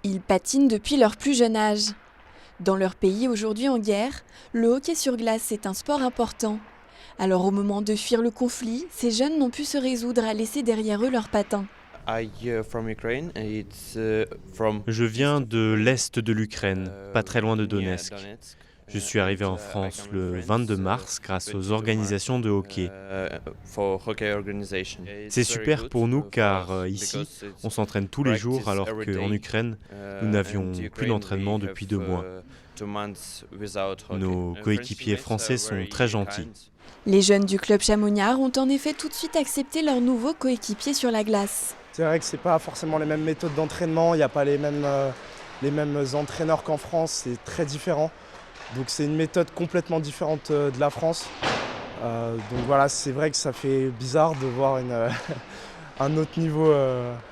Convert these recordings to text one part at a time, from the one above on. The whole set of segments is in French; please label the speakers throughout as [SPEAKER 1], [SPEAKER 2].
[SPEAKER 1] Ils patinent depuis leur plus jeune âge. Dans leur pays aujourd'hui en guerre, le hockey sur glace est un sport important. Alors au moment de fuir le conflit, ces jeunes n'ont pu se résoudre à laisser derrière eux leurs patins.
[SPEAKER 2] Je viens de l'est de l'Ukraine, pas très loin de Donetsk. Je suis arrivé en France le 22 mars grâce aux organisations de hockey. C'est super pour nous car ici, on s'entraîne tous les jours alors qu'en Ukraine, nous n'avions plus d'entraînement depuis 2 mois. Nos coéquipiers français sont très gentils.
[SPEAKER 1] Les jeunes du club Chamoniard ont en effet tout de suite accepté leur nouveau coéquipier sur la glace.
[SPEAKER 3] C'est vrai que c'est pas forcément les mêmes méthodes d'entraînement, il n'y a pas les mêmes entraîneurs qu'en France, c'est très différent. Donc c'est une méthode complètement différente de la France. Donc voilà, c'est vrai que ça fait bizarre de voir un autre niveau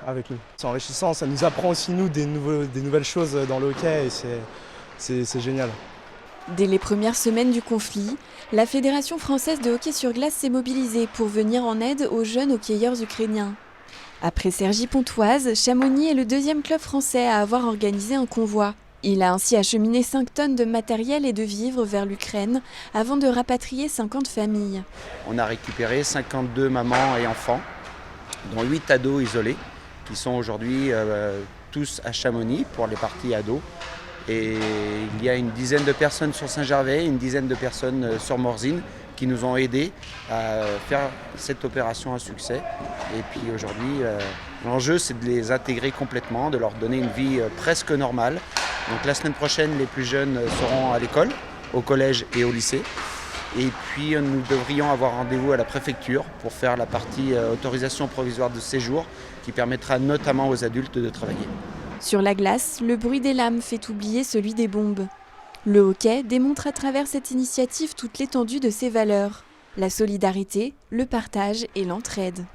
[SPEAKER 3] avec nous. C'est enrichissant, ça nous apprend aussi nous des nouvelles choses dans le hockey et c'est génial.
[SPEAKER 1] Dès les premières semaines du conflit, la Fédération française de hockey sur glace s'est mobilisée pour venir en aide aux jeunes hockeyeurs ukrainiens. Après Cergy-Pontoise, Chamonix est le deuxième club français à avoir organisé un convoi. Il a ainsi acheminé 5 tonnes de matériel et de vivres vers l'Ukraine avant de rapatrier 50 familles.
[SPEAKER 4] On a récupéré 52 mamans et enfants, dont 8 ados isolés, qui sont aujourd'hui tous à Chamonix pour les parties ados. Et il y a une dizaine de personnes sur Saint-Gervais, une dizaine de personnes sur Morzine qui nous ont aidés à faire cette opération un succès. Et puis aujourd'hui, l'enjeu c'est de les intégrer complètement, de leur donner une vie presque normale. Donc la semaine prochaine, les plus jeunes seront à l'école, au collège et au lycée. Et puis nous devrions avoir rendez-vous à la préfecture pour faire la partie autorisation provisoire de séjour qui permettra notamment aux adultes de travailler.
[SPEAKER 1] Sur la glace, le bruit des lames fait oublier celui des bombes. Le hockey démontre à travers cette initiative toute l'étendue de ses valeurs. La solidarité, le partage et l'entraide.